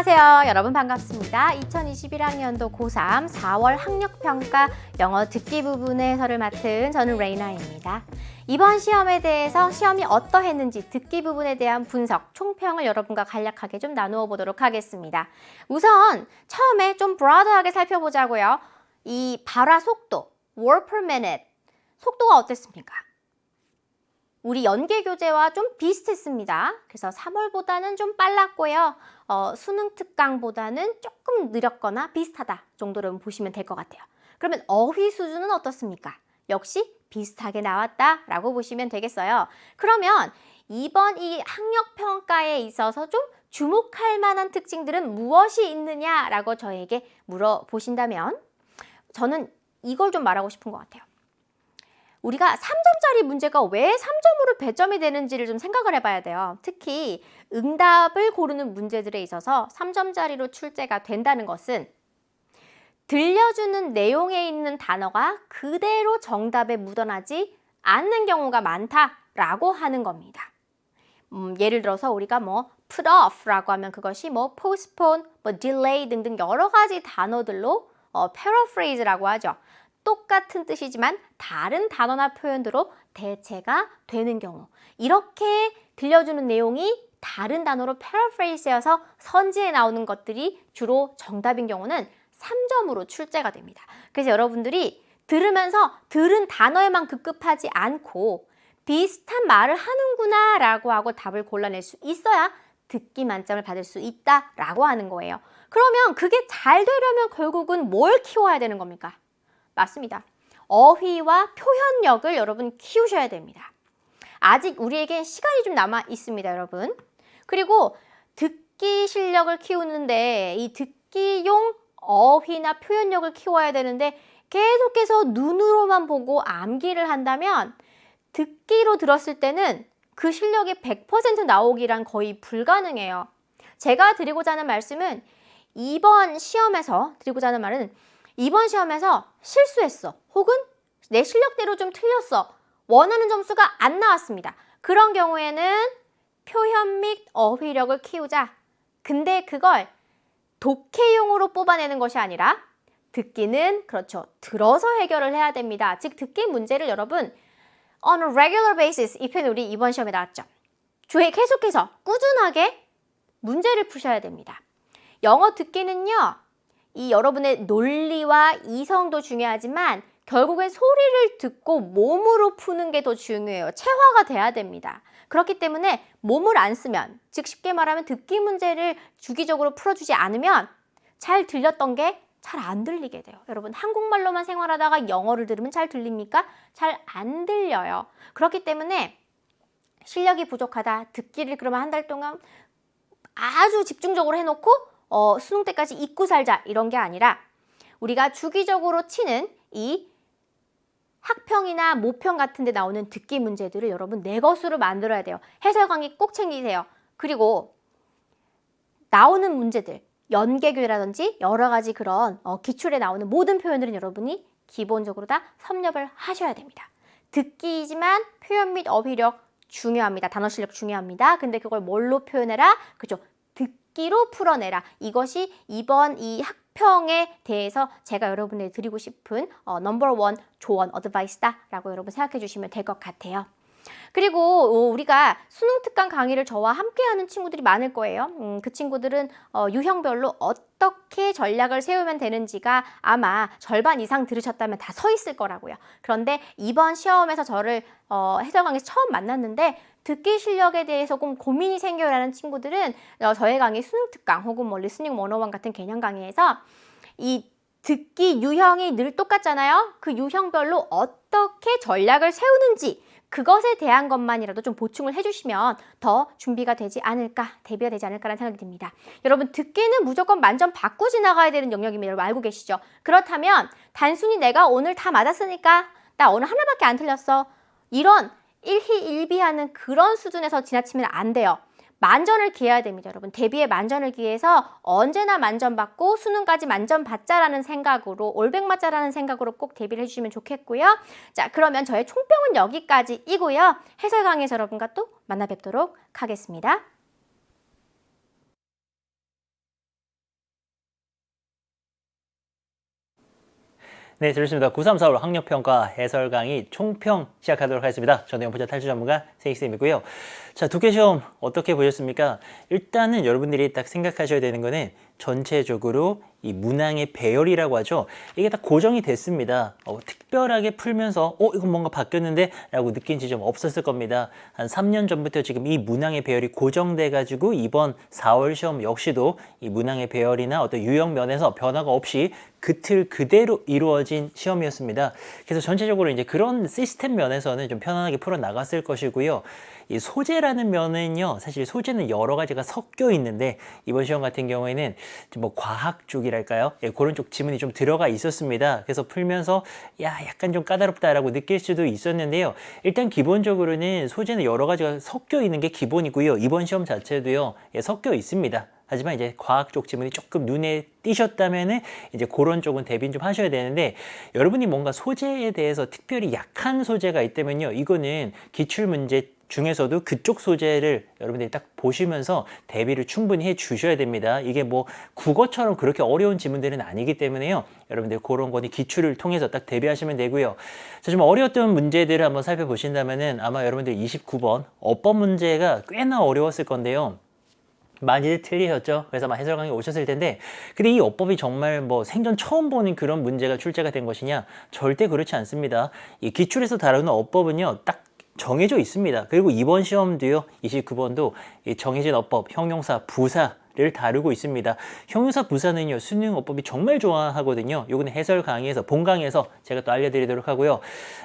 안녕하세요. 여러분 반갑습니다. 2021학년도 고3 4월 학력평가 영어 듣기 부분의 해설을 맡은 저는 레이나입니다. 이번 시험에 대해서 시험이 어떠했는지 듣기 부분에 대한 분석, 총평을 여러분과 간략하게 좀 나누어 보도록 하겠습니다. 우선 처음에 좀 브로드하게 살펴보자고요. 이 발화 속도, word per minute, 속도가 어땠습니까? 우리 연계교재와 좀 비슷했습니다. 그래서 3월보다는 좀 빨랐고요. 수능 특강보다는 조금 느렸거나 비슷하다 정도로 보시면 될 것 같아요. 그러면 어휘 수준은 어떻습니까? 역시 비슷하게 나왔다라고 보시면 되겠어요. 그러면 이번 이 학력평가에 있어서 좀 주목할 만한 특징들은 무엇이 있느냐라고 저에게 물어보신다면 저는 이걸 좀 말하고 싶은 것 같아요. 우리가 3점짜리 문제가 왜 3점으로 배점이 되는지를 좀 생각을 해봐야 돼요. 특히 응답을 고르는 문제들에 있어서 3점짜리로 출제가 된다는 것은 들려주는 내용에 있는 단어가 그대로 정답에 묻어나지 않는 경우가 많다라고 하는 겁니다. 예를 들어서 우리가 put off라고 하면 그것이 postpone, delay 등등 여러 가지 단어들로 paraphrase라고 하죠. 똑같은 뜻이지만 다른 단어나 표현으로 대체가 되는 경우, 이렇게 들려주는 내용이 다른 단어로 paraphrase여서 선지에 나오는 것들이 주로 정답인 경우는 3점으로 출제가 됩니다. 그래서 여러분들이 들으면서 들은 단어에만 급급하지 않고 비슷한 말을 하는구나 라고 하고 답을 골라낼 수 있어야 듣기 만점을 받을 수 있다라고 하는 거예요. 그러면 그게 잘 되려면 결국은 뭘 키워야 되는 겁니까? 맞습니다. 어휘와 표현력을 여러분 키우셔야 됩니다. 아직 우리에게 시간이 좀 남아 있습니다, 여러분. 그리고 듣기 실력을 키우는데 이 듣기용 어휘나 표현력을 키워야 되는데 계속해서 눈으로만 보고 암기를 한다면 듣기로 들었을 때는 그 실력이 100% 나오기란 거의 불가능해요. 제가 드리고자 하는 말씀은 이번 시험에서 드리고자 하는 말은 이번 시험에서 실수했어. 혹은 내 실력대로 좀 틀렸어. 원하는 점수가 안 나왔습니다. 그런 경우에는 표현 및 어휘력을 키우자. 근데 그걸 독해용으로 뽑아내는 것이 아니라 듣기는 그렇죠. 들어서 해결을 해야 됩니다. 즉 듣기 문제를 여러분 on a regular basis 이 표현 우리 이번 시험에 나왔죠. 계속해서 꾸준하게 문제를 푸셔야 됩니다. 영어 듣기는요. 이 여러분의 논리와 이성도 중요하지만 결국엔 소리를 듣고 몸으로 푸는 게 더 중요해요. 체화가 돼야 됩니다. 그렇기 때문에 몸을 안 쓰면, 즉 쉽게 말하면 듣기 문제를 주기적으로 풀어주지 않으면 잘 들렸던 게 잘 안 들리게 돼요. 여러분 한국말로만 생활하다가 영어를 들으면 잘 들립니까? 잘 안 들려요. 그렇기 때문에 실력이 부족하다. 듣기를 그러면 한 달 동안 아주 집중적으로 해놓고 수능 때까지 잊고 살자 이런 게 아니라 우리가 주기적으로 치는 이 학평이나 모평 같은 데 나오는 듣기 문제들을 여러분 내 것으로 만들어야 돼요. 해설 강의 꼭 챙기세요. 그리고 나오는 문제들, 연계교라든지 여러 가지 그런 기출에 나오는 모든 표현들은 여러분이 기본적으로 다 섭렵을 하셔야 됩니다. 듣기이지만 표현 및 어휘력 중요합니다. 단어 실력 중요합니다. 근데 그걸 뭘로 표현해라? 그죠? 듣기로 풀어내라. 이것이 이번 이 학평에 대해서 제가 여러분에게 드리고 싶은 넘버 원 조언, 어드바이스다 라고 여러분 생각해 주시면 될 것 같아요. 그리고 우리가 수능 특강 강의를 저와 함께 하는 친구들이 많을 거예요. 그 친구들은 유형별로 어떻게 전략을 세우면 되는지가 아마 절반 이상 들으셨다면 다 서 있을 거라고요. 그런데 이번 시험에서 저를 해설 강의에서 처음 만났는데 듣기 실력에 대해서 좀 고민이 생겨라는 친구들은 저의 강의 수능 특강 혹은 리스닝 101 같은 개념 강의에서 이 듣기 유형이 늘 똑같잖아요. 그 유형별로 어떻게 전략을 세우는지 그것에 대한 것만이라도 좀 보충을 해주시면 더 준비가 되지 않을까, 대비가 되지 않을까라는 생각이 듭니다. 여러분 듣기는 무조건 만점 받고 지나가야 되는 영역임을 여러분 알고 계시죠? 그렇다면 단순히 내가 오늘 다 맞았으니까 나 오늘 하나밖에 안 틀렸어. 이런 일희일비하는 그런 수준에서 지나치면 안 돼요. 만전을 기해야 됩니다, 여러분. 대비에 만전을 기해서 언제나 만점 받고 수능까지 만점 받자라는 생각으로 올백 맞자라는 생각으로 꼭 대비를 해주시면 좋겠고요. 자, 그러면 저의 총평은 여기까지이고요. 해설 강의에서 여러분과 또 만나 뵙도록 하겠습니다. 네, 좋습니다. 934로 학력평가 해설 강의 총평 시작하도록 하겠습니다. 저는 영포자 탈출 전문가 세익쌤이고요. 자, 독해 시험 어떻게 보셨습니까? 일단은 여러분들이 딱 생각하셔야 되는 거는 전체적으로 이 문항의 배열이라고 하죠. 이게 딱 고정이 됐습니다. 특별하게 풀면서 이건 뭔가 바뀌었는데 라고 느낀 지점 없었을 겁니다. 한 3년 전부터 지금 이 문항의 배열이 고정돼 가지고 이번 4월 시험 역시도 이 문항의 배열이나 어떤 유형 면에서 변화가 없이 그 틀 그대로 이루어진 시험이었습니다. 그래서 전체적으로 이제 그런 시스템 면에서는 좀 편안하게 풀어 나갔을 것이고요. 이 소재라는 면은요, 사실 소재는 여러 가지가 섞여 있는데 이번 시험 같은 경우에는 뭐 과학 쪽이랄까요? 예, 그런 쪽 지문이 좀 들어가 있었습니다. 그래서 풀면서 약간 좀 까다롭다라고 느낄 수도 있었는데요. 일단 기본적으로는 소재는 여러 가지가 섞여 있는 게 기본이고요. 이번 시험 자체도요, 섞여 있습니다. 하지만 이제 과학 쪽 지문이 조금 눈에 띄셨다면은 이제 그런 쪽은 대비는 좀 하셔야 되는데, 여러분이 뭔가 소재에 대해서 특별히 약한 소재가 있다면요, 이거는 기출 문제 중에서도 그쪽 소재를 여러분들이 딱 보시면서 대비를 충분히 해 주셔야 됩니다. 이게 뭐 국어처럼 그렇게 어려운 지문들은 아니기 때문에요. 여러분들 그런 거는 기출을 통해서 딱 대비하시면 되고요. 자, 좀 어려웠던 문제들을 한번 살펴보신다면은 아마 여러분들 29번 어법 문제가 꽤나 어려웠을 건데요. 많이들 틀리셨죠? 그래서 아마 해설 강의 오셨을 텐데, 근데 이 어법이 정말 뭐 생전 처음 보는 그런 문제가 출제가 된 것이냐? 절대 그렇지 않습니다. 이 기출에서 다루는 어법은요, 딱 정해져 있습니다. 그리고 이번 시험도요, 29번도 이 정해진 어법, 형용사, 부사를 다루고 있습니다. 형용사, 부사는요, 수능 어법이 정말 좋아하거든요. 요거는 해설 강의에서, 본 강의에서 제가 또 알려드리도록 하고요.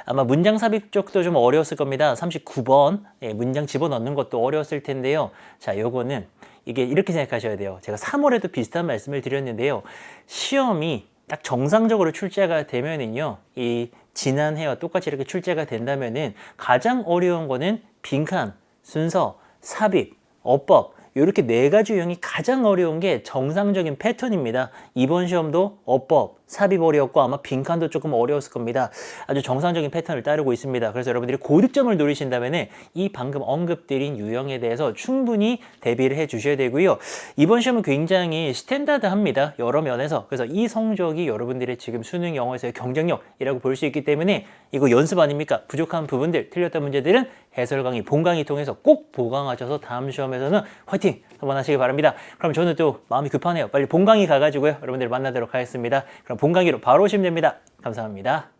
아마 문장 삽입 쪽도 좀 어려웠을 겁니다. 39번, 문장 집어넣는 것도 어려웠을 텐데요. 자, 요거는 이게 이렇게 생각하셔야 돼요. 제가 3월에도 비슷한 말씀을 드렸는데요. 시험이 딱 정상적으로 출제가 되면은요, 이 지난해와 똑같이 이렇게 출제가 된다면은 가장 어려운 거는 빈칸, 순서, 삽입, 어법, 이렇게 4가지 유형이 가장 어려운 게 정상적인 패턴입니다. 이번 시험도 어법, 삽입 어려웠고 아마 빈칸도 조금 어려웠을 겁니다. 아주 정상적인 패턴을 따르고 있습니다. 그래서 여러분들이 고득점을 노리신다면 이 방금 언급드린 유형에 대해서 충분히 대비를 해 주셔야 되고요. 이번 시험은 굉장히 스탠다드합니다. 여러 면에서. 그래서 이 성적이 여러분들의 지금 수능 영어에서의 경쟁력이라고 볼 수 있기 때문에 이거 연습 아닙니까? 부족한 부분들, 틀렸던 문제들은 해설 강의, 본 강의 통해서 꼭 보강하셔서 다음 시험에서는 화이팅 한번 하시기 바랍니다. 그럼 저는 또 마음이 급하네요. 빨리 본 강의 가가지고요, 여러분들 만나도록 하겠습니다. 그럼 본 강의로 바로 오시면 됩니다. 감사합니다.